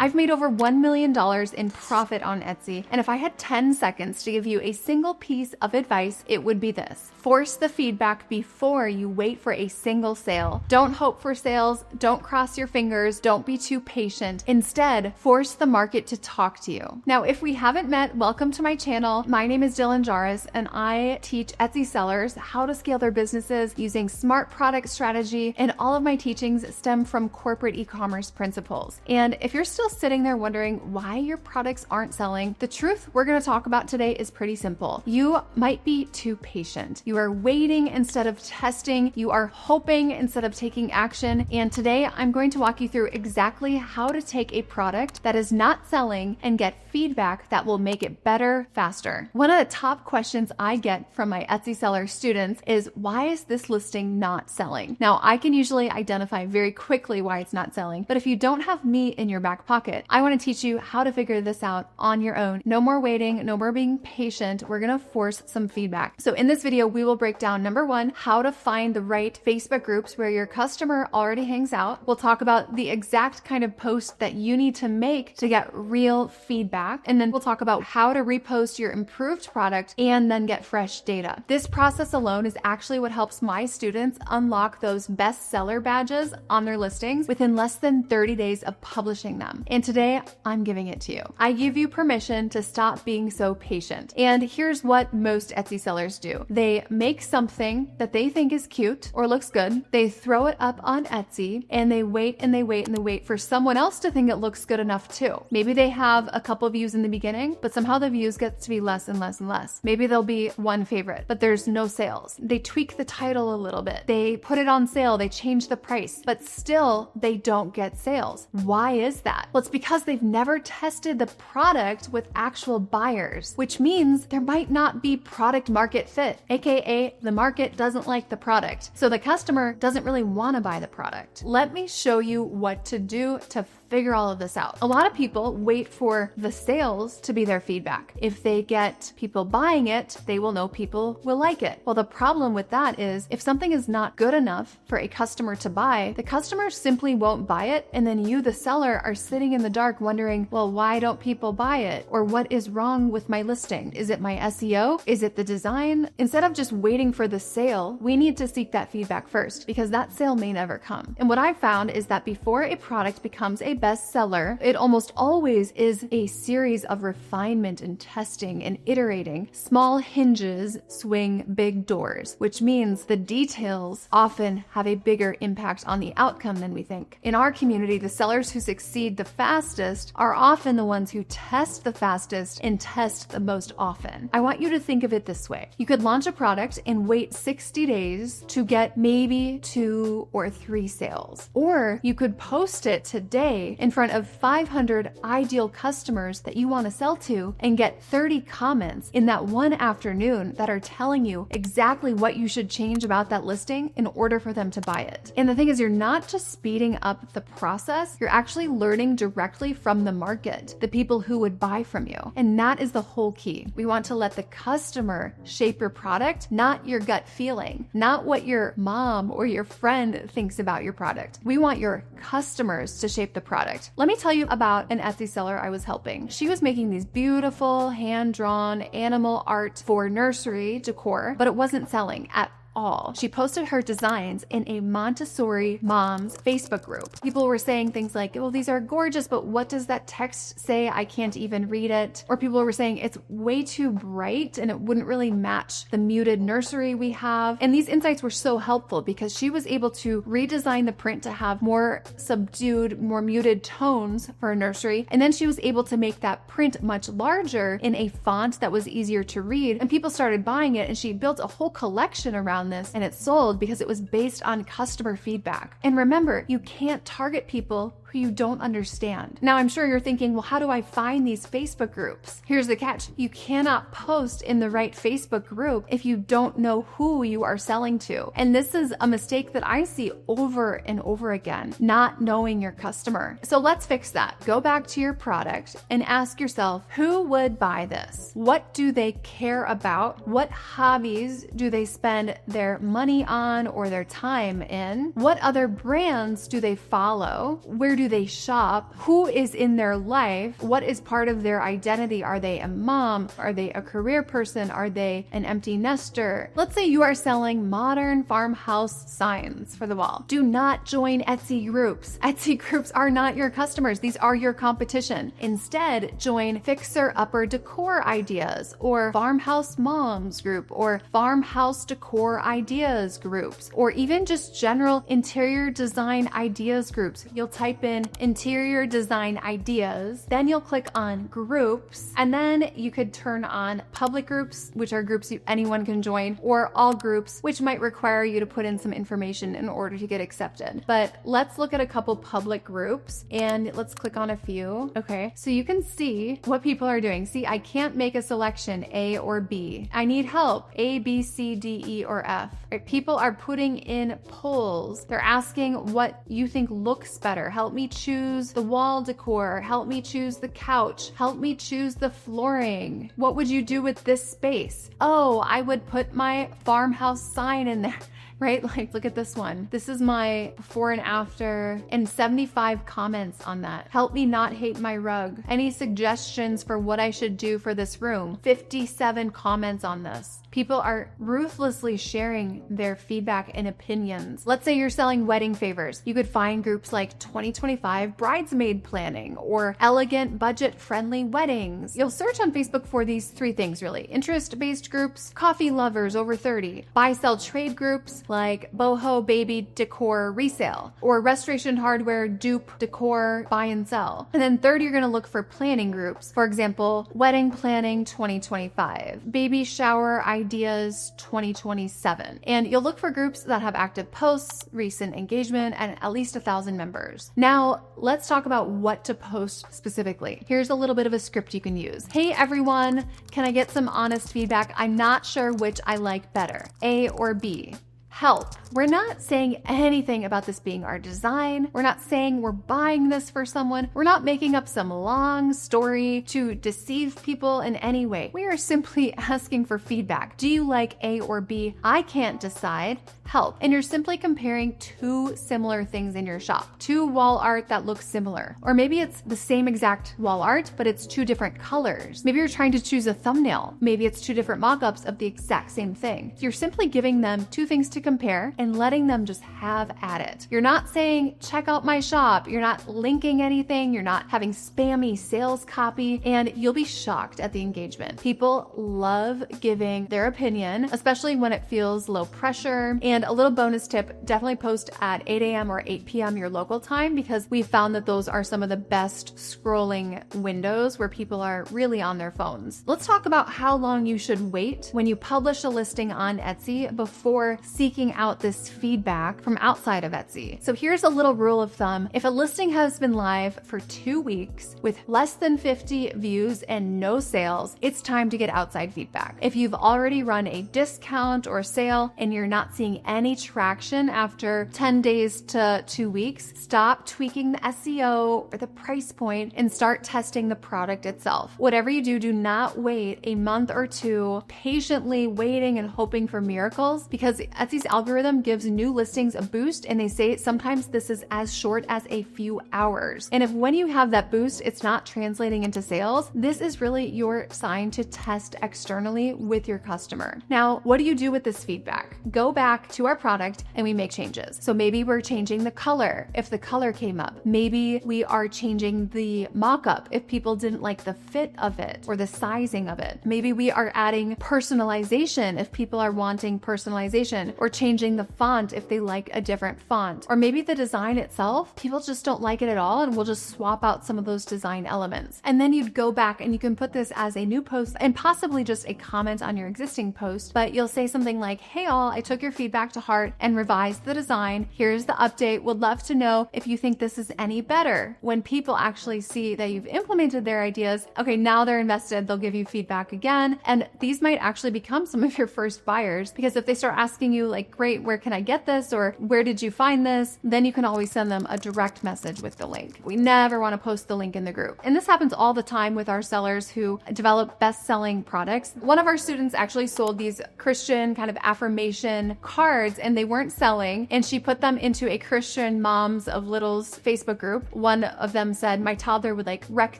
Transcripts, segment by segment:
I've made over $1 million in profit on Etsy, and if I had 10 seconds to give you a single piece of advice, it would be this. Force the feedback before you wait for a single sale. Don't hope for sales, don't cross your fingers, don't be too patient. Instead, force the market to talk to you. Now, if we haven't met, welcome to my channel. My name is Dylan Jarvis, and I teach Etsy sellers how to scale their businesses using smart product strategy, and all of my teachings stem from corporate e-commerce principles. And if you're still sitting there wondering why your products aren't selling, the truth we're going to talk about today is pretty simple. You might be too patient. You are waiting instead of testing. You are hoping instead of taking action. And today I'm going to walk you through exactly how to take a product that is not selling and get feedback that will make it better faster. One of the top questions I get from my Etsy seller students is, why is this listing not selling? Now, I can usually identify very quickly why it's not selling, but if you don't have me in your back pocket, I want to teach you how to figure this out on your own. No more waiting, no more being patient. We're going to force some feedback. So in this video, we will break down number one, how to find the right Facebook groups where your customer already hangs out. We'll talk about the exact kind of post that you need to make to get real feedback. And then we'll talk about how to repost your improved product and then get fresh data. This process alone is actually what helps my students unlock those bestseller badges on their listings within less than 30 days of publishing them. And today I'm giving it to you. I give you permission to stop being so patient. And here's what most Etsy sellers do. They make something that they think is cute or looks good. They throw it up on Etsy and they wait and they wait and they wait for someone else to think it looks good enough too. Maybe they have a couple views in the beginning, but somehow the views get to be less and less and less. Maybe there'll be one favorite, but there's no sales. They tweak the title a little bit. They put it on sale. They change the price, but still they don't get sales. Why is that? Well, it's because they've never tested the product with actual buyers, which means there might not be product market fit, aka the market doesn't like the product. So the customer doesn't really want to buy the product. Let me show you what to do to figure all of this out. A lot of people wait for the sales to be their feedback. If they get people buying it, they will know people will like it. Well, the problem with that is if something is not good enough for a customer to buy, the customer simply won't buy it. And then you, the seller, are sitting in the dark wondering, well, why don't people buy it? Or what is wrong with my listing? Is it my SEO? Is it the design? Instead of just waiting for the sale, we need to seek that feedback first because that sale may never come. And what I've found is that before a product becomes a bestseller, it almost always is a series of refinement and testing and iterating. Small hinges swing big doors, which means the details often have a bigger impact on the outcome than we think. In our community, the sellers who succeed the fastest are often the ones who test the fastest and test the most often. I want you to think of it this way. You could launch a product and wait 60 days to get maybe 2 or 3 sales. Or you could post it today in front of 500 ideal customers that you want to sell to and get 30 comments in that one afternoon that are telling you exactly what you should change about that listing in order for them to buy it. And the thing is, you're not just speeding up the process, you're actually learning directly from the market, the people who would buy from you. And that is the whole key. We want to let the customer shape your product, not your gut feeling, not what your mom or your friend thinks about your product. We want your customers to shape the product. Let me tell you about an Etsy seller I was helping. She was making these beautiful hand-drawn animal art for nursery decor, but it wasn't selling at all. She posted her designs in a Montessori moms Facebook group. People were saying things like, well, these are gorgeous, but what does that text say? I can't even read it. Or people were saying it's way too bright and it wouldn't really match the muted nursery we have. And these insights were so helpful because she was able to redesign the print to have more subdued, more muted tones for a nursery. And then she was able to make that print much larger in a font that was easier to read. And people started buying it, and she built a whole collection around this, and it sold because it was based on customer feedback. And remember, you can't target people who you don't understand. Now, I'm sure you're thinking, well, how do I find these Facebook groups? Here's the catch. You cannot post in the right Facebook group if you don't know who you are selling to. And this is a mistake that I see over and over again, not knowing your customer. So let's fix that. Go back to your product and ask yourself, who would buy this? What do they care about? What hobbies do they spend their money on or their time in? What other brands do they follow? Where do they shop? Who is in their life? What is part of their identity? Are they a mom? Are they a career person? Are they an empty nester? Let's say you are selling modern farmhouse signs for the wall. Do not join Etsy groups. Etsy groups are not your customers. These are your competition. Instead, join fixer-upper decor ideas or farmhouse moms group or farmhouse decor ideas groups, or even just general interior design ideas groups. You'll type in interior design ideas, then you'll click on groups, and then you could turn on public groups, which are groups anyone can join, or all groups, which might require you to put in some information in order to get accepted. But let's look at a couple public groups and let's click on a few. Okay, so you can see what people are doing. See, I can't make a selection A or B. I need help, A, B, C, D, E, or F. Right? People are putting in polls. They're asking what you think looks better. Help me choose the wall decor. Help me choose the couch. Help me choose the flooring. What would you do with this space? Oh, I would put my farmhouse sign in there. Right? Like, look at this one. This is my before and after, and 75 comments on that. Help me not hate my rug. Any suggestions for what I should do for this room? 57 comments on this. People are ruthlessly sharing their feedback and opinions. Let's say you're selling wedding favors. You could find groups like 2025 bridesmaid planning or elegant budget-friendly weddings. You'll search on Facebook for these three things really. Interest-based groups, coffee lovers over 30, buy-sell trade groups like boho baby decor resale, or restoration hardware dupe decor buy and sell. And then third, you're gonna look for planning groups. For example, wedding planning 2025, baby shower ideas 2027. And you'll look for groups that have active posts, recent engagement, and at least 1,000 members. Now, let's talk about what to post specifically. Here's a little bit of a script you can use. Hey everyone, can I get some honest feedback? I'm not sure which I like better, A or B. Help. We're not saying anything about this being our design. We're not saying we're buying this for someone. We're not making up some long story to deceive people in any way. We are simply asking for feedback. Do you like A or B? I can't decide. Help. And you're simply comparing two similar things in your shop, two wall art that looks similar. Or maybe it's the same exact wall art, but it's two different colors. Maybe you're trying to choose a thumbnail. Maybe it's two different mock-ups of the exact same thing. You're simply giving them two things to compare and letting them just have at it. You're not saying, check out my shop. You're not linking anything. You're not having spammy sales copy, and you'll be shocked at the engagement. People love giving their opinion, especially when it feels low pressure. And a little bonus tip, definitely post at 8 a.m. or 8 p.m. your local time, because we found that those are some of the best scrolling windows where people are really on their phones. Let's talk about how long you should wait when you publish a listing on Etsy before seeking out this feedback from outside of Etsy. So here's a little rule of thumb. If a listing has been live for 2 weeks with less than 50 views and no sales, it's time to get outside feedback. If you've already run a discount or sale and you're not seeing any traction after 10 days to 2 weeks, stop tweaking the SEO or the price point and start testing the product itself. Whatever you do, do not wait a month or two patiently waiting and hoping for miracles, because Etsy's algorithm gives new listings a boost, and they say sometimes this is as short as a few hours. And if when you have that boost, it's not translating into sales, this is really your sign to test externally with your customer. Now, what do you do with this feedback? Go back to our product and we make changes. So maybe we're changing the color if the color came up. Maybe we are changing the mock-up if people didn't like the fit of it or the sizing of it. Maybe we are adding personalization if people are wanting personalization, or changing the font if they like a different font. Or maybe the design itself, people just don't like it at all, and we'll just swap out some of those design elements. And then you'd go back and you can put this as a new post and possibly just a comment on your existing post, but you'll say something like, hey all, I took your feedback to heart and revised the design. Here's the update. Would love to know if you think this is any better. When people actually see that you've implemented their ideas, okay, now they're invested, they'll give you feedback again. And these might actually become some of your first buyers, because if they start asking you like, like, great, where can I get this? Or where did you find this? Then you can always send them a direct message with the link. We never want to post the link in the group. And this happens all the time with our sellers who develop best-selling products. One of our students actually sold these Christian kind of affirmation cards and they weren't selling. And she put them into a Christian Moms of Littles Facebook group. One of them said, my toddler would like wreck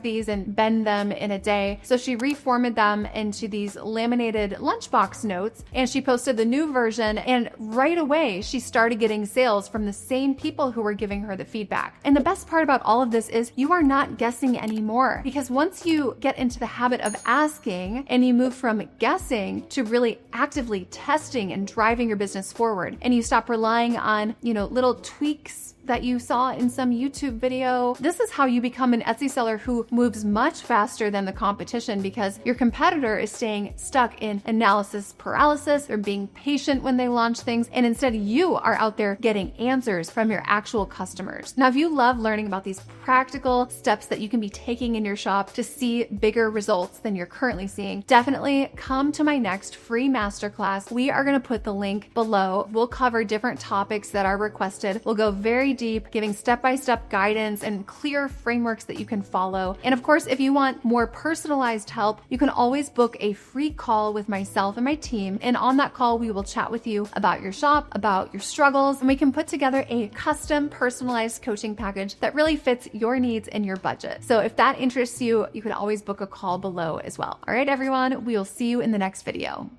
these and bend them in a day. So she reformatted them into these laminated lunchbox notes and she posted the new version. And right away, she started getting sales from the same people who were giving her the feedback. And the best part about all of this is you are not guessing anymore, because once you get into the habit of asking and you move from guessing to really actively testing and driving your business forward, and you stop relying on, little tweaks that you saw in some YouTube video. This is how you become an Etsy seller who moves much faster than the competition, because your competitor is staying stuck in analysis paralysis. They're being patient when they launch things, and instead you are out there getting answers from your actual customers. Now, if you love learning about these practical steps that you can be taking in your shop to see bigger results than you're currently seeing, definitely come to my next free masterclass. We are going to put the link below. We'll cover different topics that are requested. We'll go very deep, giving step-by-step guidance and clear frameworks that you can follow. And of course, if you want more personalized help, you can always book a free call with myself and my team. And on that call, we will chat with you about your shop, about your struggles, and we can put together a custom personalized coaching package that really fits your needs and your budget. So if that interests you, you can always book a call below as well. All right, everyone, we will see you in the next video.